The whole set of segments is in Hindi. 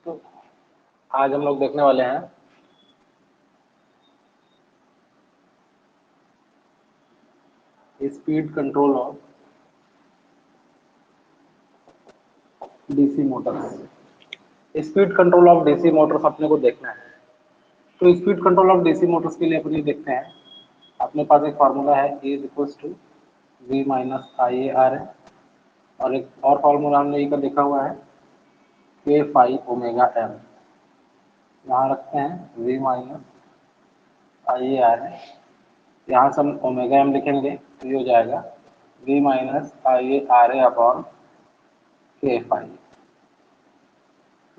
तो आज हम लोग देखने वाले हैं speed control of DC Motors. Speed control of DC Motors अपने को देखना है। तो speed control of DC Motors के लिए अपने देखते हैं, अपने पास एक फार्मूला है E equals to V minus I A R है, और एक और फार्मूला हमने E का लिखा हुआ है K फाई ओमेगा एम। यहाँ रखते हैं V minus I A R है, यहाँ से हम ओमेगा एम लिखेंगे तो ये हो जाएगा V minus I A R A upon K phi.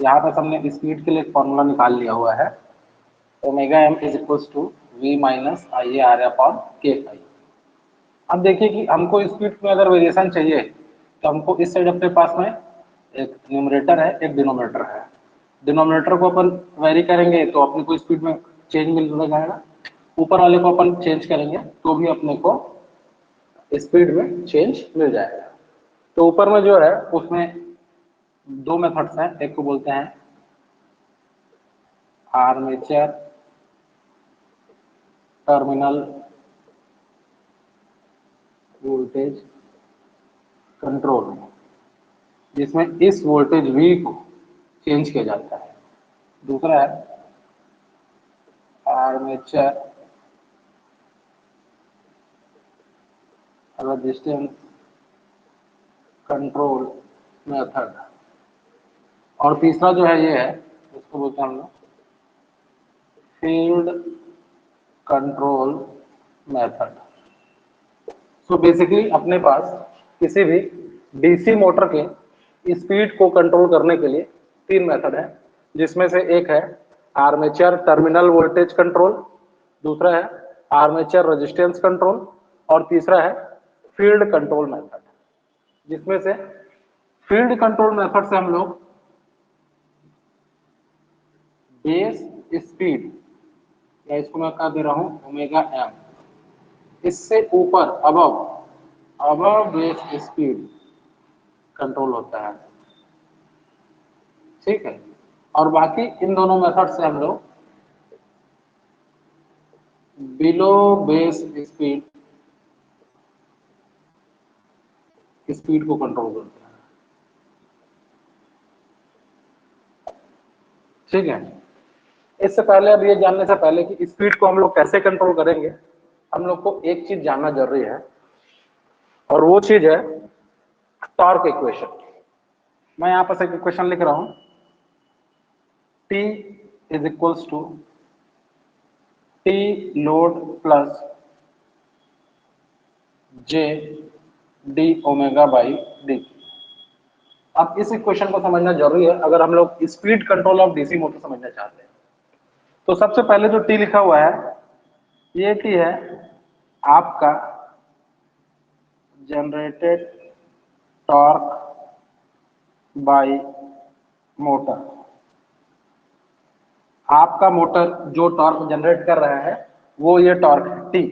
यहाँ पर हमने स्पीड के लिए एक फॉर्मूला निकाल लिया हुआ है, omega M is equals to V minus I A R upon K phi. अब देखिए कि हमको स्पीड में अगर वेरिएशन चाहिए तो हमको इस साइड अपने पास में एक न्यूमरेटर है, एक डिनोमिनेटर है। डिनोमिनेटर को अपन वेरी करेंगे तो अपने को स्पीड में चेंज मिल जाएगा, ऊपर वाले को अपन चेंज करेंगे तो भी अपने को स्पीड में चेंज मिल जाएगा। तो ऊपर में जो है उसमें दो मेथड्स हैं, एक को बोलते हैं आर्मेचर टर्मिनल वोल्टेज कंट्रोल, जिसमें इस वोल्टेज V को चेंज किया जाता है। दूसरा है आर्मेचर रेजिस्टेंस कंट्रोल मेथड, और तीसरा जो है ये है, इसको बोलते हैं हम लोग field control method. So basically अपने पास किसी भी डीसी मोटर के स्पीड को कंट्रोल करने के लिए तीन मेथड है, जिसमें से एक है आर्मेचर टर्मिनल वोल्टेज कंट्रोल, दूसरा है आर्मेचर रेजिस्टेंस कंट्रोल, और तीसरा है फील्ड कंट्रोल मेथड। जिसमें से फील्ड कंट्रोल मेथड से हम लोग बेस स्पीड, या इसको मैं कह दे रहा हूं ओमेगा एम, इससे ऊपर अबव बेस स्पीड कंट्रोल होता है। ठीक है, और बाकी इन दोनों मेथड से हम लोग बिलो बेस स्पीड को कंट्रोल करते हैं। ठीक है, इससे पहले, अब ये जानने से पहले कि स्पीड को हम लोग कैसे कंट्रोल करेंगे, हम लोग को एक चीज जानना जरूरी है, और वो चीज है टॉर्क इक्वेशन। मैं यहां पर एक इक्वेशन लिख रहा हूं, T is equals to T load plus J D omega by D. अब इस इक्वेशन को समझना जरूरी है अगर हम लोग speed control of DC motor समझना चाहते हैं। तो सबसे पहले जो T लिखा हुआ है, ये T है आपका जनरेटेड टॉर्क बाय मोटर। आपका मोटर जो टॉर्क जनरेट कर रहा है वो ये टॉर्क है T।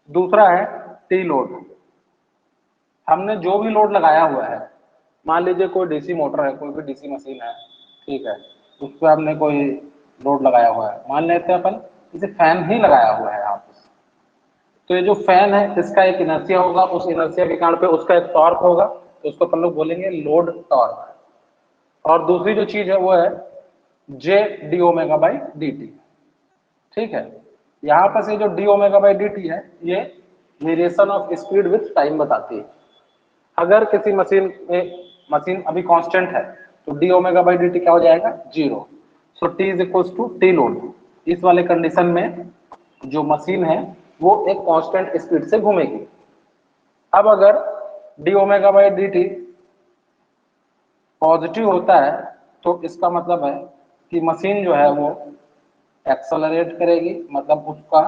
दूसरा है T लोड, हमने जो भी लोड लगाया हुआ है, मान लीजिए कोई डीसी मोटर है, कोई भी डीसी मशीन है, ठीक है, उस पर हमने कोई लोड लगाया हुआ है, मान लेते हैं अपन इसे फैन ही लगाया हुआ है आप। तो ये जो फैन है इसका एक इनर्शिया होगा, उस इनर्शिया के कारण पे उसका एक टॉर्क होगा, तो उसको अपन लोग बोलेंगे लोड टॉर्क। और दूसरी जो चीज है वो है J D omega by D T. ठीक है, यहाँ पर से जो D omega by D T है ये variation of speed with time बताती है। अगर किसी मशीन में मशीन अभी कांस्टेंट है तो D omega by D T क्या हो जाएगा, 0। So T is equals to T load. इस वाले कंडीशन में जो मशीन है वो एक कांस्टेंट स्पीड से घूमेगी। अब अगर D omega by D T positive होता है तो इसका मतलब है कि मशीन जो है वो एक्सेलरेट करेगी, मतलब उसका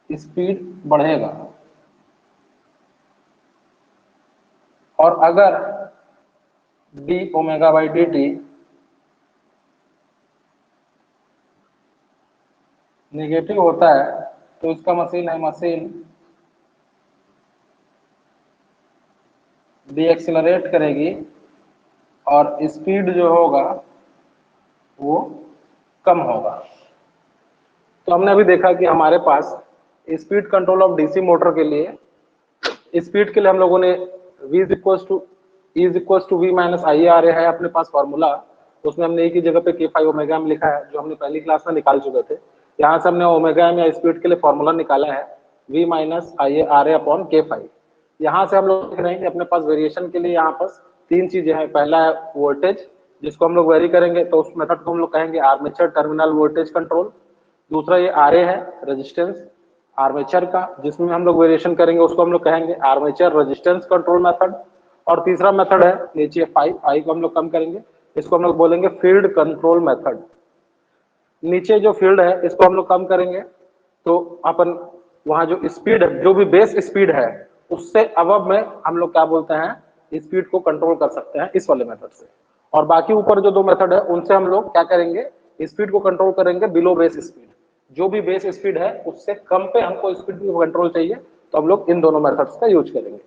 स्पीड बढ़ेगा। और अगर D omega by D T negative होता है तो इसका मशीन डी एक्सेलरेट करेगी और स्पीड जो होगा वो कम होगा। तो हमने अभी देखा कि हमारे पास speed control of DC motor के लिए, स्पीड के लिए हम लोगों ने v is equal to V minus I R है अपने पास फॉर्मूला। उसमें हमने एक ही जगह पे के फाइव ओमेगा में लिखा है, जो हमने पहली क्लास में निकाल चुके थे। यहाँ से हमने ओमेगा एम या स्पीड के लिए फॉर्मूला निकाला है v minus I are A upon K five. यहाँ से हम लोग देख रहे हैं कि अपने पास वेरिएशन के लिए यहाँ पास तीन चीजें हैं। पहला है वोल्टेज, जिसको हम लोग वेरी करेंगे तो उस मेथड को हम लोग कहेंगे आर्मेचर टर्मिनल वोल्टेज कंट्रोल। दूसरा ये आर ए है रेजिस्टेंस आर्मेचर का, जिसमें हम लोग वेरिएशन करेंगे उसको हम लोग कहेंगे आर्मेचर रेजिस्टेंस कंट्रोल मेथड। और तीसरा मेथड है नीचे फाई को हम लोग कम करेंगे, इसको हम लोग बोलेंगे फील्ड कंट्रोल मेथड। नीचे जो फील्ड है इसको हम लोग कम करेंगे तो अपन वहां जो स्पीड है, जो भी बेस स्पीड है उससे अब में हम लोग क्या बोलते हैं स्पीड को कंट्रोल कर सकते हैं इस वाले मेथड से। और बाकी ऊपर जो दो मेथड है उनसे हम लोग क्या करेंगे, स्पीड को कंट्रोल करेंगे बिलो बेस स्पीड। जो भी बेस स्पीड है उससे कम पे हमको स्पीड को कंट्रोल चाहिए तो हम लोग इन दोनों मेथड्स का यूज करेंगे।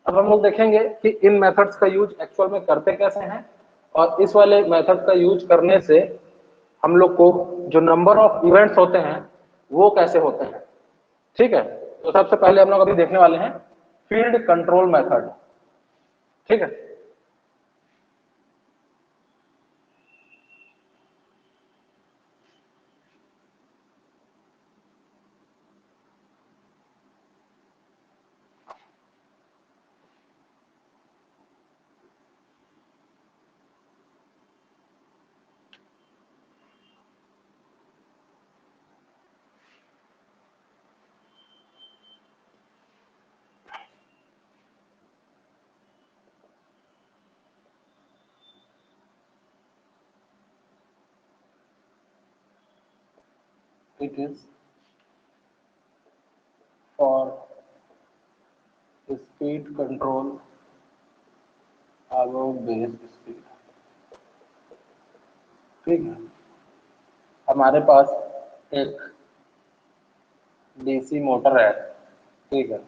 अब हम लोग देखेंगे कि इन मेथड्स का यूज एक्चुअल में करते कैसे हैं, और इस वाले मेथड का यूज करने से हम लोग को जो नंबर ऑफ इवेंट्स होते हैं वो कैसे होते हैं। ठीक है, तो सबसे पहले हम लोग अभी देखने वाले हैं फील्ड कंट्रोल मेथड। ठीक है, it is for speed control above base speed। ठीक है, हमारे पास एक डीसी मोटर है। ठीक है,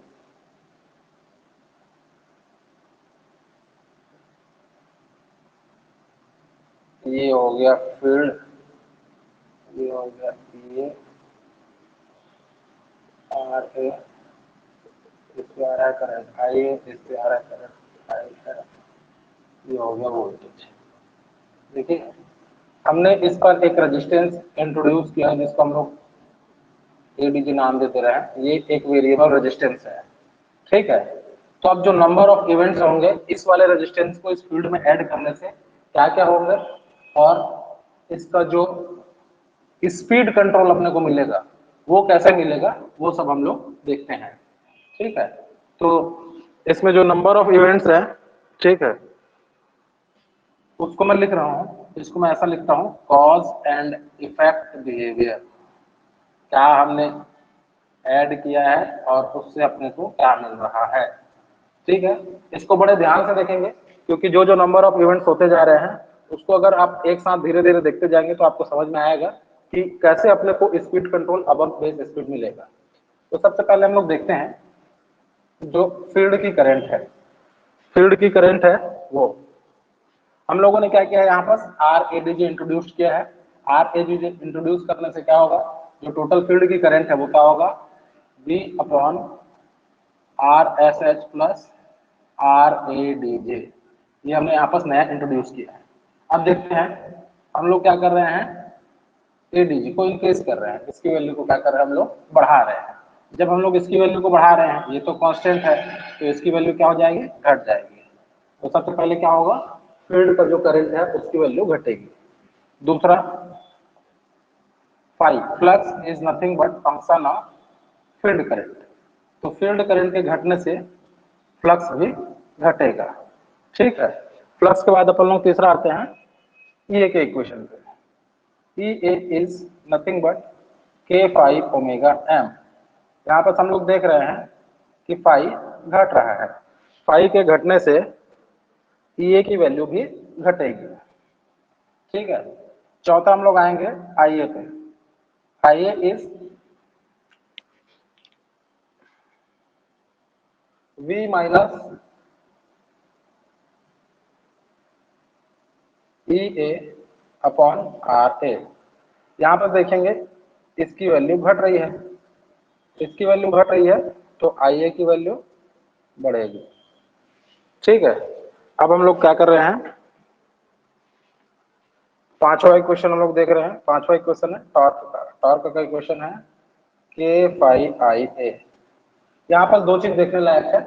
ये हो गया फील्ड, ये हो गया ये आर ए, इस पे आ रहा है करंट आई ए, इस पे आ रहा है करंट आई है, ये हो गया वोल्टेज। देखिए हमने इस पर एक रेजिस्टेंस इंट्रोड्यूस किया है जिसको हम लोग एडीजी नाम देते रहे। ये एक वेरिएबल रेजिस्टेंस है। ठीक है, तो अब जो नंबर ऑफ इवेंट्स होंगे इस वाले रेजिस्टेंस को इस फील्ड में ऐड करने से क्या क्या होंगे, और इसका जो स्पीड कंट्रोल अपने को मिलेगा वो कैसे मिलेगा, वो सब हम लोग देखते हैं। ठीक है, तो इसमें जो नंबर ऑफ इवेंट्स है, ठीक है, उसको मैं लिख रहा हूं, इसको मैं ऐसा लिखता हूं कॉज एंड इफेक्ट बिहेवियर। क्या हमने ऐड किया है और उससे अपने को क्या मिल रहा है। ठीक है, इसको बड़े ध्यान से देखेंगे क्योंकि जो जो नंबर ऑफ इवेंट्स होते जा रहे हैं उसको अगर आप एक साथ धीरे धीरे देखते जाएंगे तो आपको समझ में आएगा कि कैसे अपने को speed control above base speed मिलेगा। तो सबसे पहले हम लोग देखते हैं जो फील्ड की करंट है, फील्ड की करंट है वो हम लोगों ने क्या किया है, यहाँ पर आर एडीजी इंट्रोड्यूस किया है। आर एडीजी इंट्रोड्यूस करने से क्या होगा, जो टोटल फील्ड की करंट है वो क्या होगा, V upon R S H plus R A D J. ये हमने यहाँ पर नया इंट्रोड्यूस किया है। अब देखते हैं हम लोग क्या कर रहे हैं, एडीजी को इंक्रीज कर रहे हैं, इसकी वैल्यू को क्या कर रहे हैं हम लोग बढ़ा रहे हैं। जब हम लोग इसकी वैल्यू को बढ़ा रहे हैं, ये तो कांस्टेंट है तो इसकी वैल्यू क्या हो जाएगी, घट जाएगी। तो सबसे पहले क्या होगा, फील्ड का जो करंट है उसकी वैल्यू घटेगी। दूसरा phi flux is nothing but function of field current. तो फील्ड करंट के घटने से फ्लक्स भी घटेगा। ठीक है, फ्लक्स के बाद अपन लोग तीसरा आते हैं ई ए के इक्वेशन पे। ई ए इज नथिंग बट के फाइव ओमेगा एम। यहाँ पर हम लोग देख रहे हैं कि फाई घट रहा है, फाई के घटने से ई ए की वैल्यू भी घटेगी। ठीक है, चौथा हम लोग आएंगे आई ए पे। I A is V minus E A upon R A. यहाँ पर देखेंगे इसकी वैल्यू घट रही है, इसकी वैल्यू घट रही है तो आई ए की वैल्यू बढ़ेगी। ठीक है, अब हम लोग क्या कर रहे हैं, पांचवा इक्वेशन हम लोग देख रहे हैं। पांचवा इक्वेशन है टॉर्क का। टॉर्क का इक्वेशन है के फाई आई ए। यहाँ पर दो चीज देखने लायक है।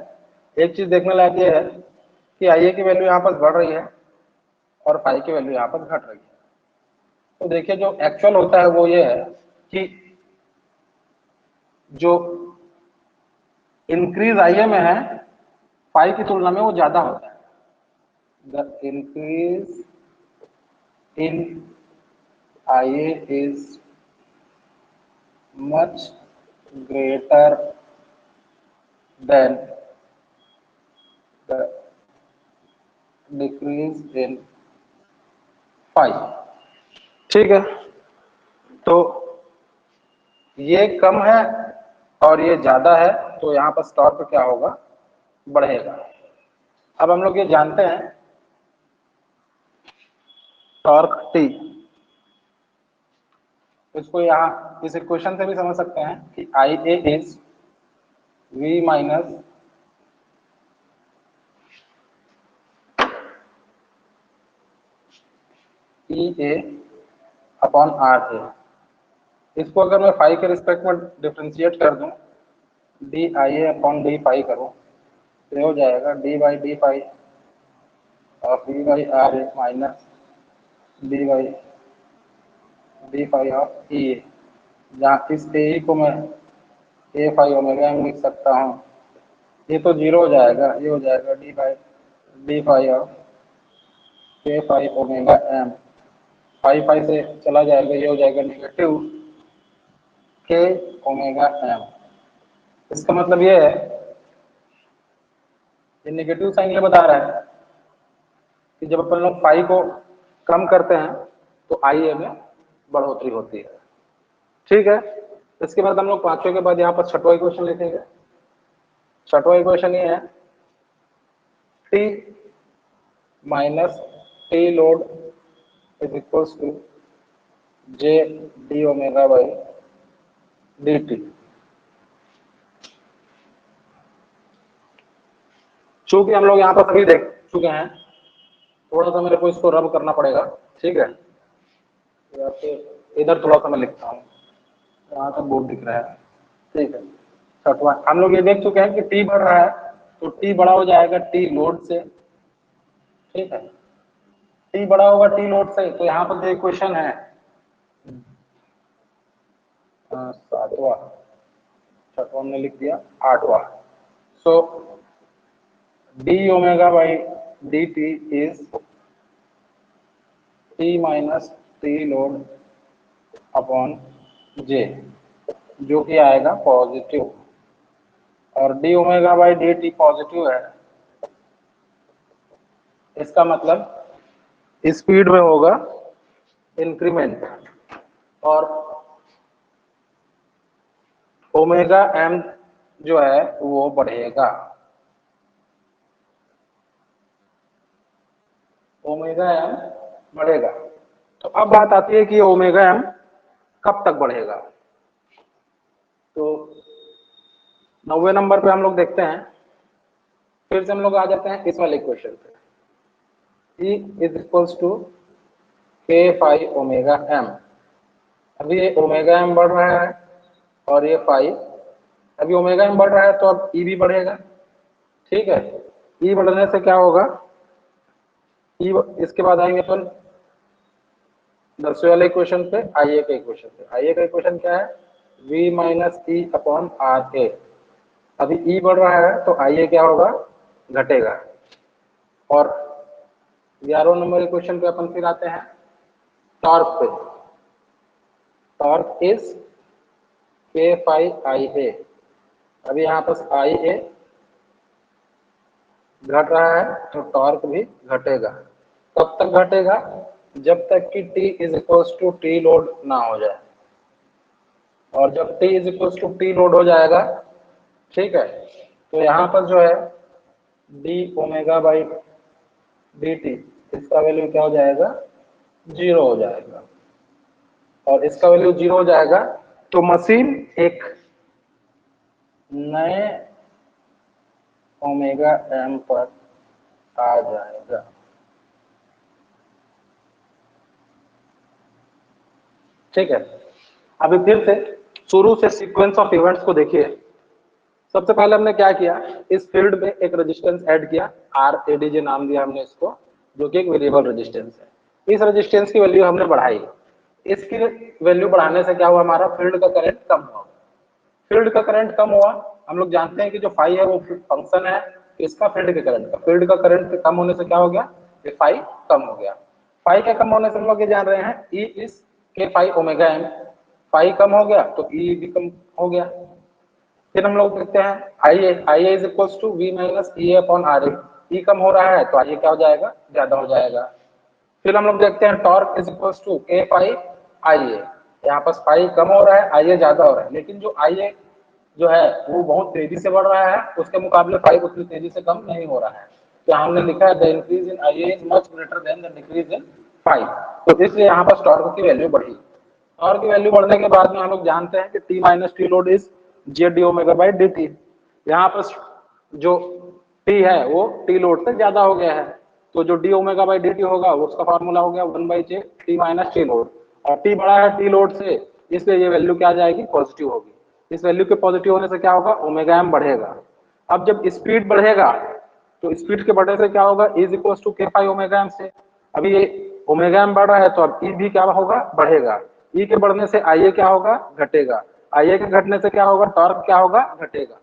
एक चीज देखने लायक ये है कि आई ए की वैल्यू यहाँ पर बढ़ रही है और फाई की वैल्यू यहाँ पर घट रही है। तो देखिए जो एक्चुअल होता है वो ये है कि जो इंक्रीज आई ए में है फाई की तुलना में वो ज्यादा होता है। The increase in I A is much greater than the decrease in phi. ठीक है, तो ये कम है और ये ज्यादा है तो यहाँ पर टॉर्क क्या होगा, बढ़ेगा। अब हम लोग ये जानते हैं टॉर्क टी, इसको यहाँ इस इक्वेशन से भी समझ सकते हैं कि I A is V minus E A upon R A. इसको अगर मैं फाई के रिस्पेक्ट में डिफ्रेंशिएट कर दूं, D I A upon D phi करूं तो हो जाएगा D by D phi of V by R A minus D by D phi of E A. जहाँ इस ए को मैं ए फाई ओमेगा एम लिख सकता हूँ, ये तो जीरो हो जाएगा, ये हो जाएगा D by D phi of के phi omega M. Phi phi से चला जाएगा, ये हो जाएगा नेगेटिव के ओमेगा एम। इसका मतलब ये है, ये नेगेटिव साइन ये बता रहा है कि जब अपन लोग फाई को कम करते हैं तो आई ए में बढ़ोतरी होती है। ठीक है, इसके बाद हम लोग पांचवें के बाद यहाँ पर छठवां इक्वेशन लिखेंगे। छठवां इक्वेशन ये है T minus T load is equals to J D omega by D T. चूंकि हम लोग यहाँ पर सभी देख चुके हैं, थोड़ा सा मेरे को इसको रब करना पड़ेगा। ठीक है, या फिर इधर थोड़ा सा मैं लिखता हूँ, यहाँ तक बोर्ड दिख रहा है। ठीक है, छठवां हम लोग ये देख चुके हैं कि टी बढ़ रहा है तो टी बड़ा हो जाएगा टी लोड से। ठीक है, टी बड़ा होगा टी लोड से, तो यहाँ पर जो इक्वेशन है सातवां, छठवां हमने लिख दिया, आठवां। So D omega by D T is T minus T load upon J, जो कि आएगा पॉजिटिव, और D omega by D T positive है, इसका मतलब स्पीड में होगा इंक्रीमेंट और ओमेगा एम जो है वो बढ़ेगा। ओमेगा एम बढ़ेगा। तो अब बात आती है कि ओमेगा एम कब तक बढ़ेगा। तो 90वें नंबर पे हम लोग देखते हैं, फिर से हम लोग आ जाते हैं इस वाले इक्वेशन पे, E is equals to K phi omega M. अभी ये ओमेगा एम बढ़ रहा है और ये फाई, अभी ओमेगा एम बढ़ रहा है तो अब ई भी बढ़ेगा। ठीक है, ई बढ़ने से क्या होगा, ई इसके बाद आएंगे अपन 10वें वाले इक्वेशन पे, आई ए का इक्वेशन पे। आई ए का इक्वेशन क्या है, v minus E upon R A. अभी ई बढ़ रहा है तो आई ए क्या होगा, घटेगा। और 11वें नंबर इक्वेशन पे अपन फिर आते हैं टॉर्क पे। टॉर्क इज के फाई आई ए। अभी यहाँ पर आई ए घट रहा है तो टॉर्क भी घटेगा। कब तक घटेगा, जब तक कि T is equals to T load ना हो जाए। और जब T is equals to T load हो जाएगा, ठीक है, तो यहाँ पर जो है D omega by D T, इसका वैल्यू क्या हो जाएगा, जीरो हो जाएगा और इसका वैल्यू जीरो हो जाएगा, तो मशीन एक नए ओमेगा एम पर आ जाएगा। ठीक है, अभी फिर से शुरू से सीक्वेंस ऑफ इवेंट्स को देखिए। सबसे पहले हमने क्या किया, इस फील्ड में एक रेजिस्टेंस ऐड किया, आर एडीजे नाम दिया हमने इसको, जो कि एक वेरिएबल रेजिस्टेंस है। इस रेजिस्टेंस की वैल्यू हमने बढ़ाई, इसकी वैल्यू बढ़ाने से क्या हुआ, हमारा फील्ड का करंट कम हुआ। फील्ड का करंट कम हुआ, हम लोग जानते हैं कि जो फाई है वो फंक्शन है इसका फील्ड के करंट का। फील्ड का करंट कम होने से क्या हो गया, ये फाई कम हो गया। फाई के कम होने से हम लोग ये जान रहे हैं ई इज के फाई ओमेगा एम, फाई कम हो गया तो ई भी कम हो गया। फिर हम लोग देखते हैं I A is equal to V minus E upon R A, E कम हो रहा है तो आई ए क्या हो जाएगा, ज्यादा हो जाएगा। फिर हम लोग देखते हैं torque is equal to K phi आई ए, यहाँ पर फाई कम हो रहा है आई ए ज्यादा हो रहा है, लेकिन जो आई ए जो है वो बहुत तेजी से बढ़ रहा है, उसके मुकाबले फाई उतनी तेजी से कम नहीं हो रहा है। तो हमने लिखा है the increase in I A is much greater than the decrease in phi, तो इसलिए यहाँ पर टॉर्क की वैल्यू बढ़ी। और की वैल्यू बढ़ने के बाद में हम लोग जानते हैं कि T minus T load is J D omega by D T. यहाँ पर जो टी है वो टी लोड से ज्यादा हो गया है, तो जो D omega by D T होगा उसका फॉर्मूला हो गया one by J T minus T load, और टी बड़ा है टी लोड से, इसलिए ये वैल्यू क्या आ जाएगी, पॉजिटिव होगी। इस वैल्यू के पॉजिटिव होने से क्या होगा, ओमेगा एम बढ़ेगा। अब जब स्पीड बढ़ेगा तो स्पीड के बढ़ने से क्या होगा, is equal to K phi omega M से। अभी ये ओमेगा एम बढ़ रहा है तो अब ई भी क्या होगा, बढ़ेगा। ई के बढ़ने से आई ए क्या होगा, घटेगा। आई ए के घटने से क्या होगा, टॉर्क क्या होगा, घटेगा।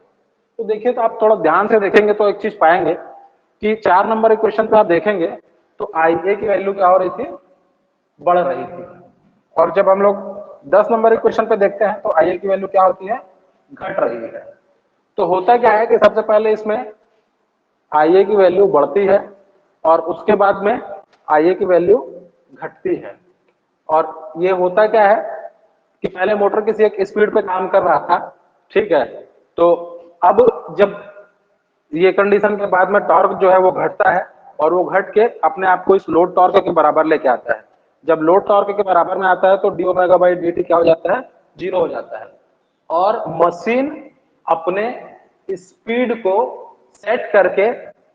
तो देखिए, तो आप थोड़ा ध्यान से देखेंगे तो एक चीज पाएंगे कि 4 नंबर इक्वेशन पे आप देखेंगे तो आई ए की वैल्यू क्या हो रही थी, बढ़ रही थी। और जब हम लोग 10 नंबर इक्वेशन पे देखते हैं तो आई ए की वैल्यू क्या होती है, घट रही है। तो होता क्या है कि सबसे पहले इसमें आई ए की वैल्यू बढ़ती है और उसके बाद में आई ए की वैल्यू घटती है। और ये होता क्या है कि पहले मोटर किसी एक स्पीड पे काम कर रहा था, ठीक है, तो अब जब ये कंडीशन के बाद में टॉर्क जो है वो घटता है और वो घट के अपने आप को इस लोड टॉर्क के बराबर लेके आता है। जब लोड टॉर्क के बराबर में आता है तो D omega by D T क्या हो जाता है, जीरो हो जाता है। और मशीन अपने स्पीड को सेट करके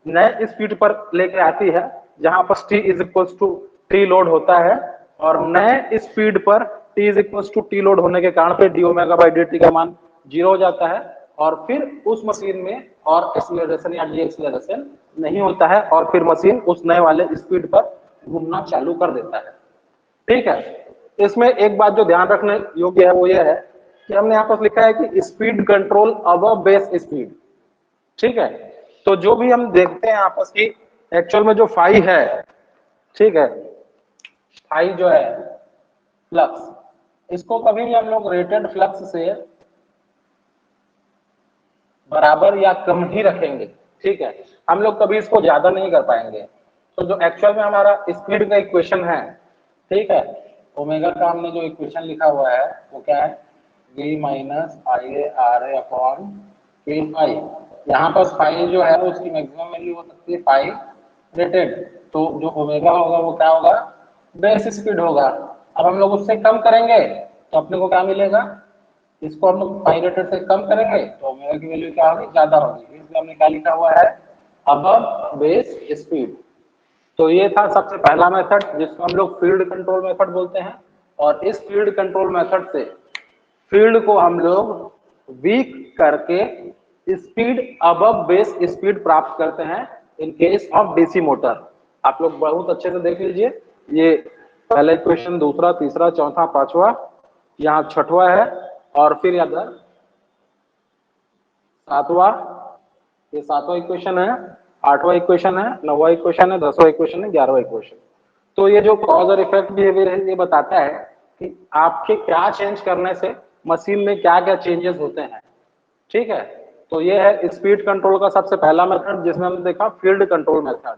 नए स्पीड पर लेके आती है, जहां पर T is equal to T load होता है, और नए स्पीड पर T is equal to T load होने के कारण पे D omega by D T का मान जीरो हो जाता है। और फिर उस मशीन में और एक्सीलरेशन या डी एक्सीलरेशन नहीं होता है और फिर मशीन उस नए वाले स्पीड पर घूमना चालू कर देता है। ठीक है, इसमें एक बात जो ध्यान रखने योग्य है वो ये है कि हमने यहाँ पर लिखा है कि speed control above base speed. ठीक है, तो जो भी हम देखते हैं आपस की एक्चुअल में जो फाई है, ठीक है, फाई जो है फ्लक्स, इसको कभी भी हम लोग रेटेड फ्लक्स से बराबर या कम ही रखेंगे। ठीक है, हम लोग कभी इसको ज्यादा नहीं कर पाएंगे। तो जो एक्चुअल में हमारा स्पीड का इक्वेशन है, ठीक है, ओमेगा का हमने जो इक्वेशन लिखा हुआ है वो क्या है, v minus I A R A upon के फाई। यहाँ पर फाई जो है उसकी मैक्सिमम वैल्यू हो सकती है फाई रेटेड, तो जो ओमेगा होगा वो क्या होगा, बेस स्पीड होगा। अब हम लोग उससे कम करेंगे तो अपने को क्या मिलेगा, इसको हम लोग फाई रेटेड से कम करेंगे तो ओमेगा की वैल्यू क्या होगी, ज्यादा होगी। इसलिए हमने क्या लिखा हुआ है, अबव बेस स्पीड। तो ये था सबसे पहला मेथड जिसको हम लोग फील्ड कंट्रोल मेथड बोलते हैं। और इस फील्ड कंट्रोल मेथड से फील्ड को हम लोग वीक करके स्पीड अबव बेस स्पीड प्राप्त करते हैं in case of DC motor. आप लोग बहुत अच्छे से देख लीजिए, ये पहला इक्वेशन, दूसरा, तीसरा, चौथा, पांचवा, यहाँ छठवा है, और फिर इधर सातवां, ये सातवां इक्वेशन है, आठवां इक्वेशन है, नौवां इक्वेशन है, 10वां इक्वेशन है, 11वां इक्वेशन। तो ये जो कॉज और इफेक्ट बिहेवियर है ये बताता है कि आपके क्या चेंज करने से मशीन में क्या क्या चेंजेस होते हैं। ठीक है, तो ये है स्पीड कंट्रोल का सबसे पहला मेथड जिसमें हमने देखा फील्ड कंट्रोल मेथड।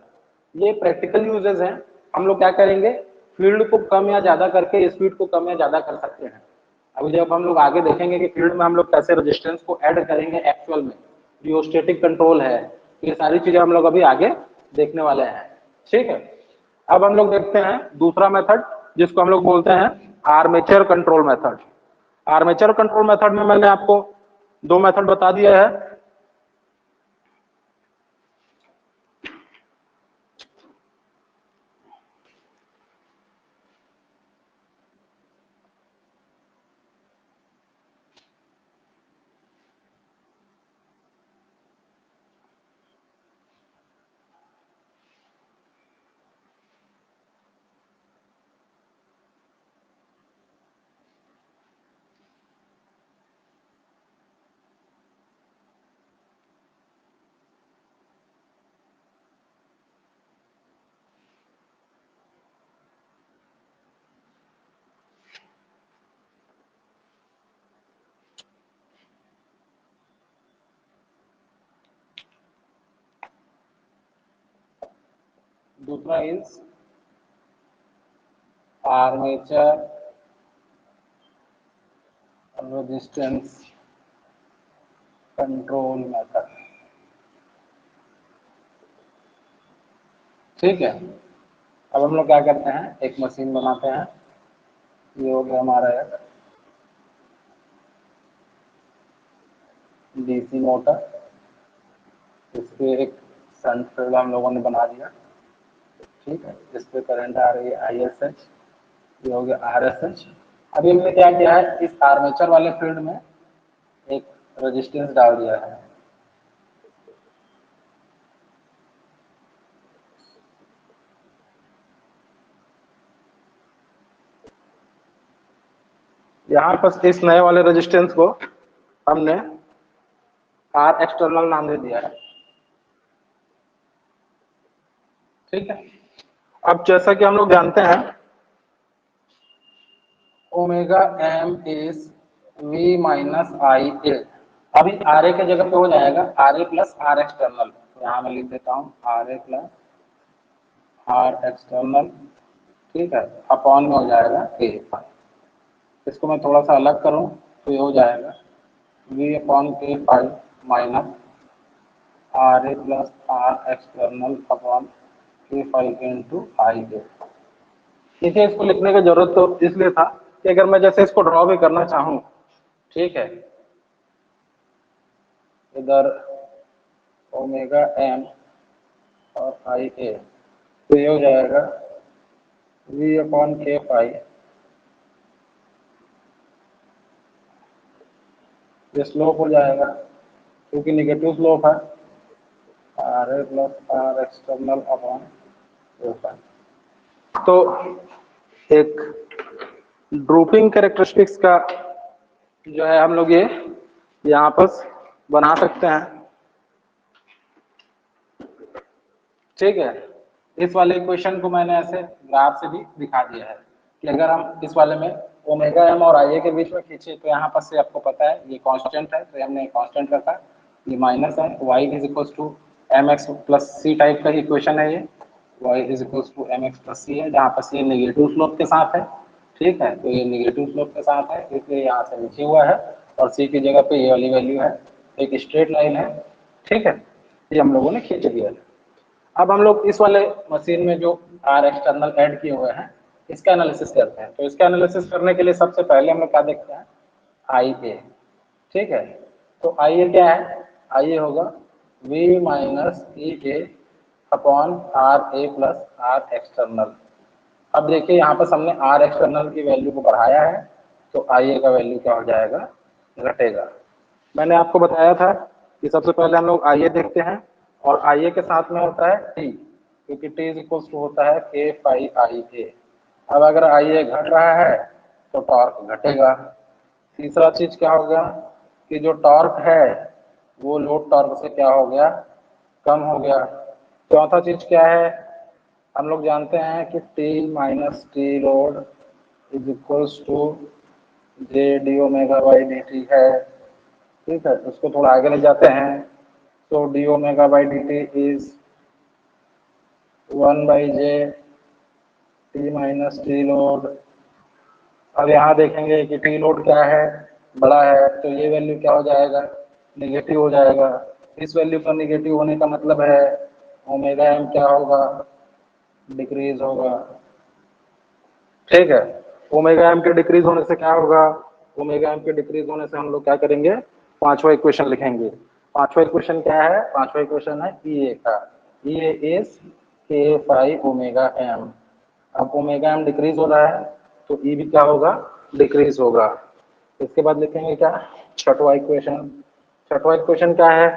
ये प्रैक्टिकल यूजेस हैं, हम लोग क्या करेंगे, फील्ड को कम या ज्यादा करके स्पीड को कम या ज्यादा कर सकते हैं। अभी जब हम लोग आगे देखेंगे कि फील्ड में हम लोग कैसे रेजिस्टेंस को ऐड करेंगे एक्चुअल में, रियोस्टेटिक कंट्रोल है, ये सारी चीजें हम लोग अभी आगे देखने वाले हैं। ठीक है, अब हम लोग देखते हैं दूसरा मेथड जिसको हम लोग बोलते हैं armature control method. Armature control method में मैंने आपको दो मेथड बता दिया है। दूसरा is armature resistance control method. ठीक है, अब हम लोग क्या करते हैं, एक मशीन बनाते हैं। ये हो गया हमारा डीसी मोटर, इसके एक शंट फील्ड हम लोगों ने बना दिया। ठीक है, इस पे करंट आ रही है ISH, ये हो गया RSH। अभी हमने क्या किया है, इस आर्मेचर वाले फील्ड में एक रेजिस्टेंस डाल दिया है। यहाँ पर इस नए वाले रेजिस्टेंस को हमने R एक्सटर्नल नाम दे दिया है। ठीक है, अब जैसा कि हम लोग जानते हैं omega M is V minus I A. अभी RA के जगह पे हो जाएगा RA प्लस R एक्सटर्नल। तो यहाँ मैं लिख देता हूँ RA प्लस R एक्सटर्नल। ठीक है, अपॉन में हो जाएगा K। इसको मैं थोड़ा सा अलग करूँ तो ये हो जाएगा V upon K five minus RA plus R external upon K five into I A. देखिए, इसको लिखने की जरूरत तो इसलिए था कि अगर मैं जैसे इसको ड्रॉ भी करना चाहूँ, ठीक है, इधर ओमेगा एम और आई ए, तो ये हो जाएगा V अपॉन K फाइव, ये स्लोप हो जाएगा क्योंकि निगेटिव स्लोप है, RA plus R external upon K five. तो एक ड्रूपिंग कैरेक्टरिस्टिक्स का जो है हम लोग ये यहाँ पर बना सकते हैं। ठीक है, इस वाले इक्वेशन को मैंने ऐसे ग्राफ से भी दिखा दिया है कि अगर हम इस वाले में ओमेगा एम और आई ए के बीच में खींचे तो यहाँ पर से आपको पता है ये कांस्टेंट है, तो हमने कांस्टेंट रखा, ये माइनस है, y is equal to M X plus C type का इक्वेशन है ये, y is equal to M X plus C है, जहाँ पर सी नेगेटिव स्लोप के साथ है। ठीक है, तो ये नेगेटिव स्लोप के साथ है इसलिए यहाँ से नीचे हुआ है, और सी की जगह पे ये वाली वैल्यू है, एक स्ट्रेट लाइन है। ठीक है, ये हम लोगों ने खींच दिया है। अब हम लोग इस वाले मशीन में जो R एक्सटर्नल ऐड किए हुए हैं इसका एनालिसिस करते हैं। तो इसका एनालिसिस करने के लिए सबसे पहले हम लोग क्या देखते हैं, IA। ठीक है, तो IA क्या है, IA होगा V minus E A upon RA plus R external. अब देखिए यहाँ पर हमने R एक्सटर्नल की वैल्यू को बढ़ाया है, तो IA का वैल्यू क्या हो जाएगा, घटेगा। मैंने आपको बताया था कि सबसे पहले हम लोग IA देखते हैं, और IA के साथ में होता है T, क्योंकि T इज इक्वल टू होता है K फाइव आई ए। अब अगर IA घट रहा है तो टॉर्क घटेगा। तीसरा चीज क्या होगा कि जो टॉर्क है वो लोड टॉर्क से क्या हो गया, कम हो गया। चौथा चीज क्या है, हम लोग जानते हैं कि T minus T load is equals to J D omega by D T है। ठीक है, उसको थोड़ा आगे ले जाते हैं, तो D omega by D T is 1 by J T minus T load. अब यहाँ देखेंगे कि टी लोड क्या है, बड़ा है, तो ये वैल्यू क्या हो जाएगा, निगेटिव हो जाएगा। इस वैल्यू पर निगेटिव होने का मतलब है ओमेगा एम क्या होगा, डिक्रीज होगा। ठीक है। ओमेगा एम के डिक्रीज होने से क्या होगा, ओमेगा एम के डिक्रीज होने से हम लोग क्या करेंगे, पांचवा इक्वेशन लिखेंगे। पांचवा इक्वेशन क्या है, पांचवा इक्वेशन है ई ए का, ई ए इज के फाइव ओमेगा एम। अब ओमेगा एम डिक्रीज हो रहा है तो ई भी क्या होगा, डिक्रीज होगा। इसके बाद लिखेंगे क्या, छठवा इक्वेशन। छठवा इक्वेशन क्या है,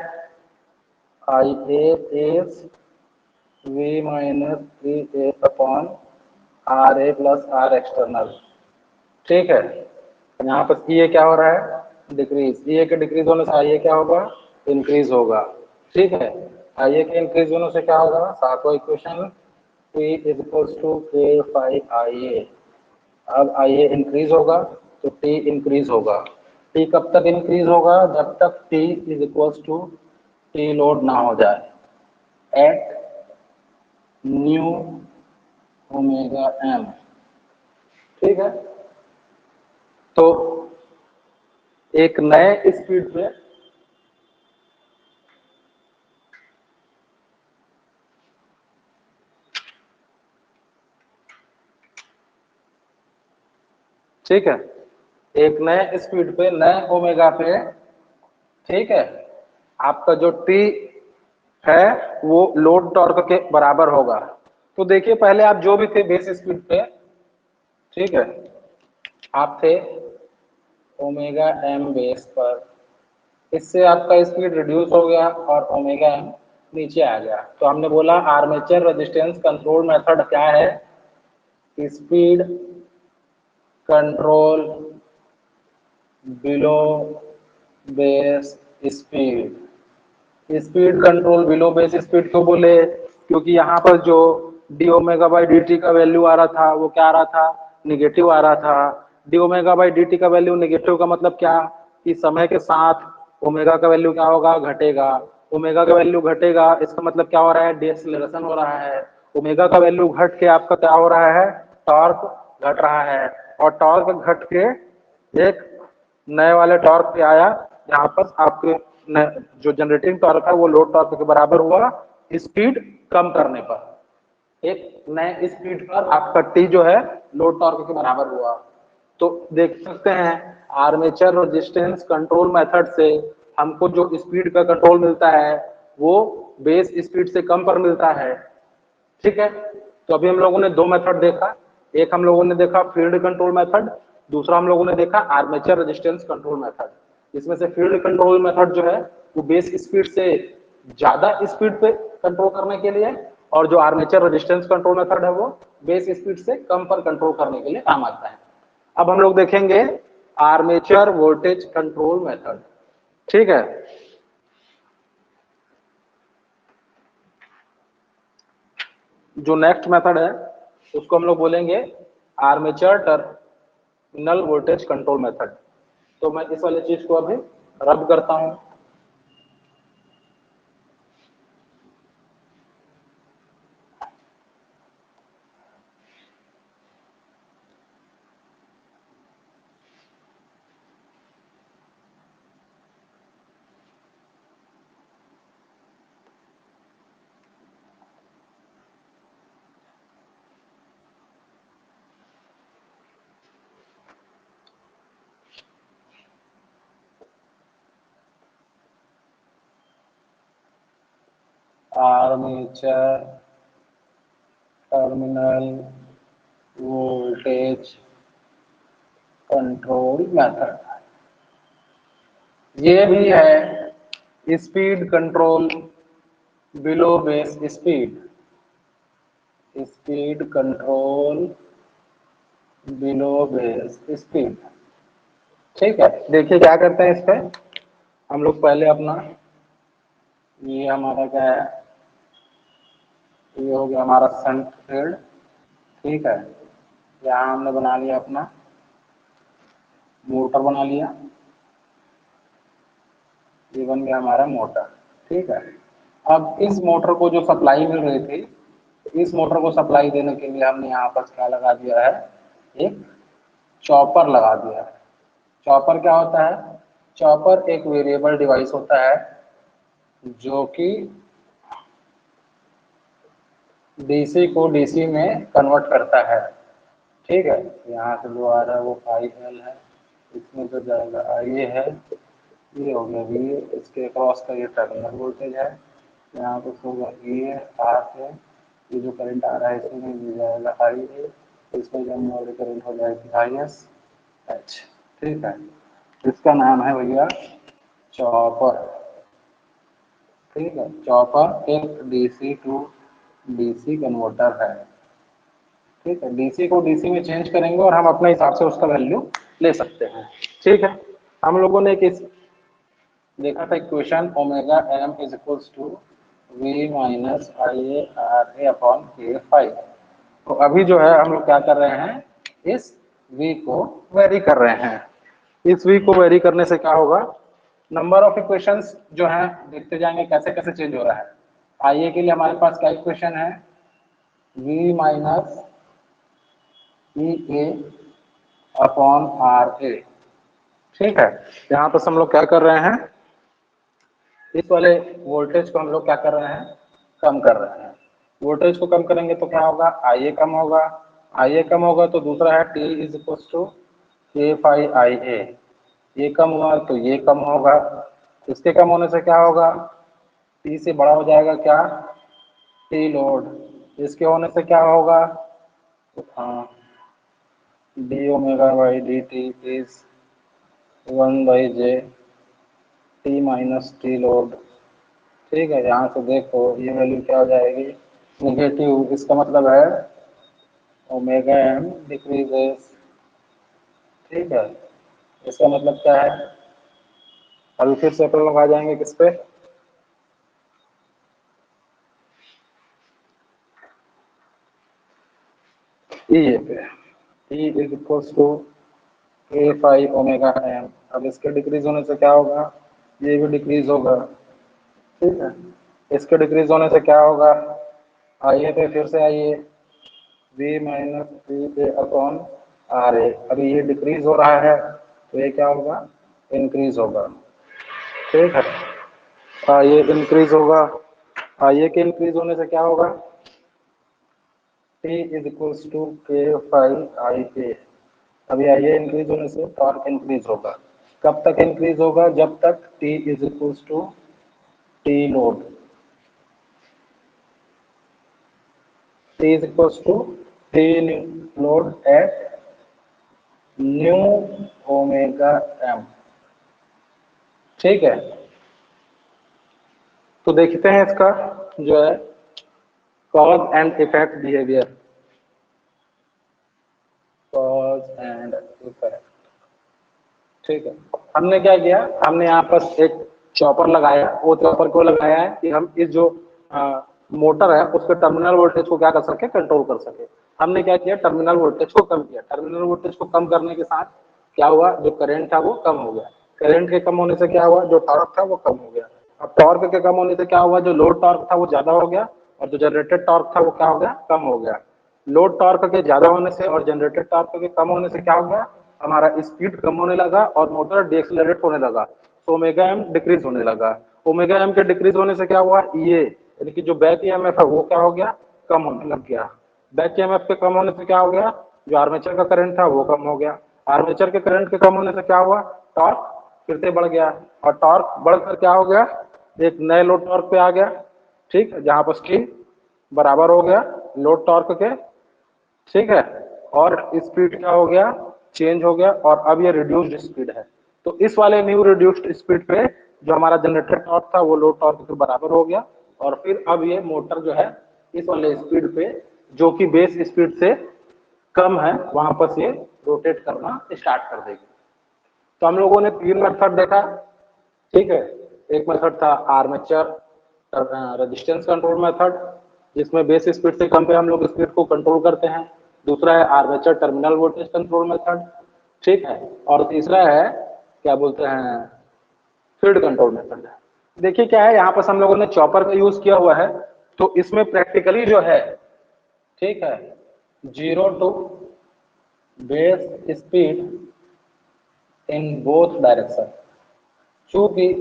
I A is V minus three A upon R A plus R external. ठीक है, यहाँ पर ई ए क्या हो रहा है, डिक्रीज। ई ए के डिक्रीज होने से आई ए क्या होगा, इंक्रीज होगा। ठीक है, आई ए के इंक्रीज होने से क्या होगा, सातवां equation P is equals to K five I A. अब आई ए इंक्रीज होगा तो टी इंक्रीज होगा। टी कब तक इंक्रीज होगा, जब तक T is equals to T load ना हो जाए एट न्यू ओमेगा एम। ठीक है, तो एक नए स्पीड पे ठीक है, एक नए स्पीड पे नए ओमेगा पे, ठीक है, आपका जो टी है वो लोड टॉर्क के बराबर होगा। तो देखिए पहले आप जो भी थे बेस स्पीड पे, ठीक है, आप थे ओमेगा एम बेस पर, इससे आपका स्पीड रिड्यूस हो गया और ओमेगा एम नीचे आ गया। तो हमने बोला आर्मेचर रेजिस्टेंस कंट्रोल मेथड क्या है, speed control below base speed. Speed control below base speed क्यों बोले, क्योंकि यहाँ पर जो D omega by D T का वैल्यू आ रहा था वो क्या आ रहा था, निगेटिव आ रहा था। D omega by D T का वैल्यू निगेटिव का मतलब क्या, कि समय के साथ ओमेगा का वैल्यू क्या होगा, घटेगा। ओमेगा का वैल्यू घटेगा इसका मतलब क्या हो रहा है, डिएक्सेलरेशन हो रहा है। ओमेगा का वैल्यू घट के आपका क्या हो रहा है, टॉर्क घट रहा है। और टॉर्क घट के एक नए वाले टॉर्क पे आया, जहां पर आपके जो जनरेटिंग टॉर्क है वो लोड टॉर्क के बराबर हुआ स्पीड कम करने पर। एक नए स्पीड पर आपका टी जो है लोड टॉर्क के बराबर हुआ। तो देख सकते हैं आर्मेचर रेजिस्टेंस कंट्रोल मेथड से हमको जो स्पीड का कंट्रोल मिलता है वो बेस स्पीड से कम पर मिलता है। ठीक है, तो अभी हम लोगों ने दो मेथड देखा, एक हम लोगों ने देखा फील्ड कंट्रोल मेथड, दूसरा हम लोगों ने देखा आर्मेचर रेजिस्टेंस कंट्रोल मेथड। इसमें से फील्ड कंट्रोल मेथड जो है वो बेस स्पीड से ज्यादा स्पीड पे कंट्रोल करने के लिए, और जो आर्मेचर रेजिस्टेंस कंट्रोल मेथड है वो बेस स्पीड से कम पर कंट्रोल करने के लिए काम आता है। अब हम लोग देखेंगे आर्मेचर वोल्टेज कंट्रोल मेथड। ठीक है, जो नेक्स्ट मेथड है उसको हम लोग बोलेंगे armature terminal voltage control method. तो मैं इस वाले चीज को अभी रब करता हूं। Armature terminal voltage control method, ये भी है speed control below base speed, speed control below base speed. ठीक है, देखिए क्या करते हैं इस पे हम लोग पहले अपना, ये हमारा क्या है, ये हो गया हमारा शंट फील्ड। ठीक है, यहाँ हमने बना लिया अपना मोटर बना लिया, ये बन गया हमारा मोटर। ठीक है, अब इस मोटर को जो सप्लाई मिल रही थी, इस मोटर को सप्लाई देने के लिए हमने यहाँ पर क्या लगा दिया है, एक चॉपर लगा दिया है। चॉपर क्या होता है, चॉपर एक वेरिएबल डिवाइस होता है जो कि डीसी को डीसी में कन्वर्ट करता है। ठीक है, यहाँ से जो आ रहा है वो आई एल है, इसमें जो जाएगा आई ए है, ये हो गया वी, इसके क्रॉस का ये टर्मिनल वोल्टेज है, यहाँ पे होगा ये आर से ये जो करंट आ रहा है इसमें मिल जाएगा आई ए, इसमें जमने वाली करंट हो जाएगी आई एस एच। ठीक है, इसका नाम है भैया चॉपर। ठीक है, चॉपर एक डीसी टू डीसी कन्वर्टर है। ठीक है, डीसी को डीसी में चेंज करेंगे और हम अपने हिसाब से उसका वैल्यू ले सकते हैं। ठीक है, हम लोगों ने एक देखा था equation omega M is equals to V minus I A R A upon K five. तो अभी जो है हम लोग क्या कर रहे हैं, इस v को वेरी कर रहे हैं। इस v को वेरी करने से क्या होगा, नंबर ऑफ इक्वेशंस जो है देखते जाएंगे कैसे कैसे चेंज हो रहा है। आइए के लिए हमारे पास क्या इक्वेशन है, v minus E A upon R A. ठीक है, यहाँ पर हम लोग क्या कर रहे हैं, इस वाले वोल्टेज को हम लोग क्या कर रहे हैं, कम कर रहे हैं। वोल्टेज को कम करेंगे तो क्या होगा, आई ए कम होगा, आई ए कम होगा तो दूसरा है T is equal to K five I ए, ये कम हुआ तो ये कम होगा, इसके कम होने से क्या होगा, टी से बड़ा हो जाएगा क्या, टी लोड, इसके होने से क्या होगा, हाँ D omega by D T is 1/j T minus T load. ठीक है, यहाँ से देखो ये वैल्यू क्या हो जाएगी, नेगेटिव, इसका मतलब है ओमेगा एम डिक्रीजेस। ठीक है, इसका मतलब क्या है, अभी फिर से अपन लोग आ जाएंगे किस पे, ई पे, E is equals to A five omega M. अब इसके डिक्रीज होने से क्या होगा, ये भी डिक्रीज होगा। ठीक है, इसके डिक्रीज होने से क्या होगा, आइए पे फिर से आइए, V minus V A upon R A. अभी ये डिक्रीज हो रहा है तो ये क्या होगा, इंक्रीज होगा। ठीक है, ये इंक्रीज होगा, ये के इंक्रीज होने से क्या होगा, T is equals to K five I A. अभी आई ए इंक्रीज होने से टॉर्क इंक्रीज होगा। कब तक इंक्रीज होगा, जब तक T is equals to T load, T is equals to T load at new omega M. ठीक है, तो देखते हैं इसका जो है cause and effect behaviour, cause and effect. ठीक है, हमने क्या किया, हमने यहाँ पर एक चॉपर लगाया, वो चॉपर को लगाया है कि हम इस जो मोटर है उसके टर्मिनल वोल्टेज को क्या कर सके, कंट्रोल कर सके। हमने क्या किया, टर्मिनल वोल्टेज को कम किया। टर्मिनल वोल्टेज को कम करने के साथ क्या हुआ, जो करंट था वो कम हो गया। करंट के कम होने से क्या हुआ, जो टॉर्क था वो कम हो गया। अब टॉर्क के कम होने से क्या हुआ, जो लोड टॉर्क था वो ज्यादा हो गया और जो जनरेटेड टॉर्क था वो क्या हो गया, कम हो गया। लोड टॉर्क के ज्यादा होने से और जनरेटेड टॉर्क के कम होने से क्या हो गया, हमारा स्पीड कम होने लगा और मोटर डिएक्सेलरेट होने लगा, तो ओमेगा एम डिक्रीज होने लगा। ओमेगा एम के डिक्रीज होने से क्या हुआ, ये यानी कि जो बैक ईएमएफ है वो क्या हो गया, कम होने लग गया। बैक ईएमएफ के कम होने से क्या हो गया, जो आर्मेचर का करंट था वो कम हो गया। आर्मेचर के करंट के कम होने से क्या हुआ, टॉर्क फिर से बढ़ गया और टॉर्क बढ़कर क्या हो गया, एक नए लोड टॉर्क पे आ गया। ठीक, जहां पर स्टील बराबर हो गया लोड टॉर्क के। ठीक है, और स्पीड क्या हो गया, चेंज हो गया और अब ये रिड्यूस्ड स्पीड है। तो इस वाले न्यू रिड्यूस्ड स्पीड पे जो हमारा जनरेटर टॉर्क था वो लोड टॉर्क के बराबर हो गया और फिर अब ये मोटर जो है इस वाले स्पीड पे जो कि बेस स्पीड से कम है वहां पर ये रोटेट करना स्टार्ट कर देगी। तो हम लोगों ने तीन मेथड देखा। ठीक है, एक मेथड था आर्मेचर रेजिस्टेंस कंट्रोल मेथड, जिसमें बेस स्पीड से कम पे हम लोग स्पीड को कंट्रोल करते हैं। दूसरा है armature terminal voltage control method. ठीक है, और तीसरा है क्या बोलते हैं, फील्ड कंट्रोल मेथड। देखिए क्या है, यहाँ पर हम लोगों ने चॉपर का यूज किया हुआ है, तो इसमें प्रैक्टिकली जो है, ठीक है, 0 to base speed in both direction. चूंकि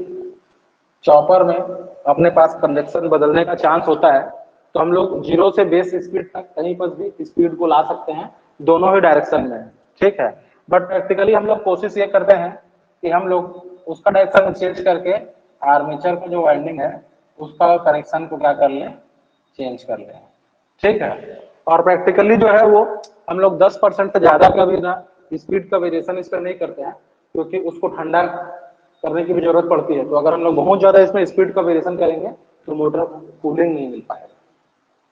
चॉपर में अपने पास कंडक्शन बदलने का चांस होता है, तो हम लोग 0 से बेस स्पीड तक कहीं पर भी स्पीड को ला सकते हैं दोनों ही डायरेक्शन में, ठीक है। बट प्रैक्टिकली हम लोग कोशिश ये करते हैं कि हम लोग उसका डायरेक्शन चेंज करके आर्मेचर का जो वाइंडिंग है उसका कनेक्शन को क्या कर लें, चेंज कर लें, ठीक है। और प्रैक्टिकली जो है वो हम लोग 10% से ज्यादा का भी ना स्पीड का वेरिएशन इस पर नहीं करते हैं, क्योंकि उसको ठंडा करने की भी जरूरत पड़ती है। तो अगर हम लोग बहुत ज्यादा इसमें स्पीड का वेरिएशन करेंगे तो मोटर कूलिंग नहीं मिल पाएगा,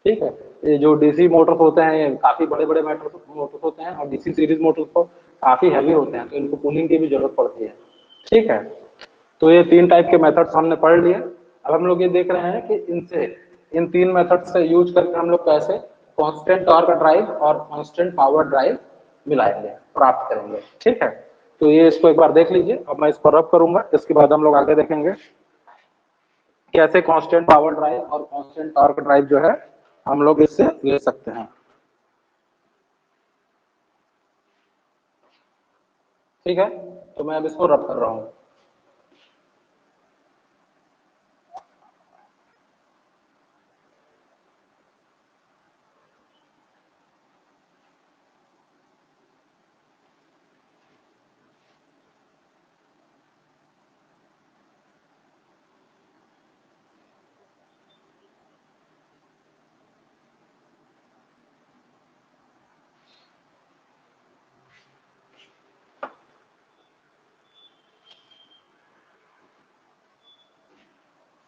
ठीक है। ये जो डीसी मोटर्स होते हैं ये काफी बड़े बड़े मोटर्स होते हैं, और डीसी सीरीज मोटर्स तो काफी हैवी होते हैं, तो इनको कूलिंग की भी जरूरत पड़ती है, ठीक है। तो ये 3 टाइप के मेथड्स हमने पढ़ लिए। अब हम लोग ये देख रहे हैं कि इनसे इन 3 मेथड से यूज करके हम लोग कैसे कांस्टेंट टॉर्क ड्राइव और कांस्टेंट पावर ड्राइव मिलाएंगे, प्राप्त करेंगे, ठीक है। तो ये इसको एक बार देख लीजिए। अब मैं इसको रब करूंगा, इसके बाद हम लोग आगे देखेंगे कैसे कांस्टेंट पावर ड्राइव और कांस्टेंट टॉर्क ड्राइव जो है हम लोग इससे ले सकते हैं, ठीक है। तो मैं अब इसको रब कर रहा हूं।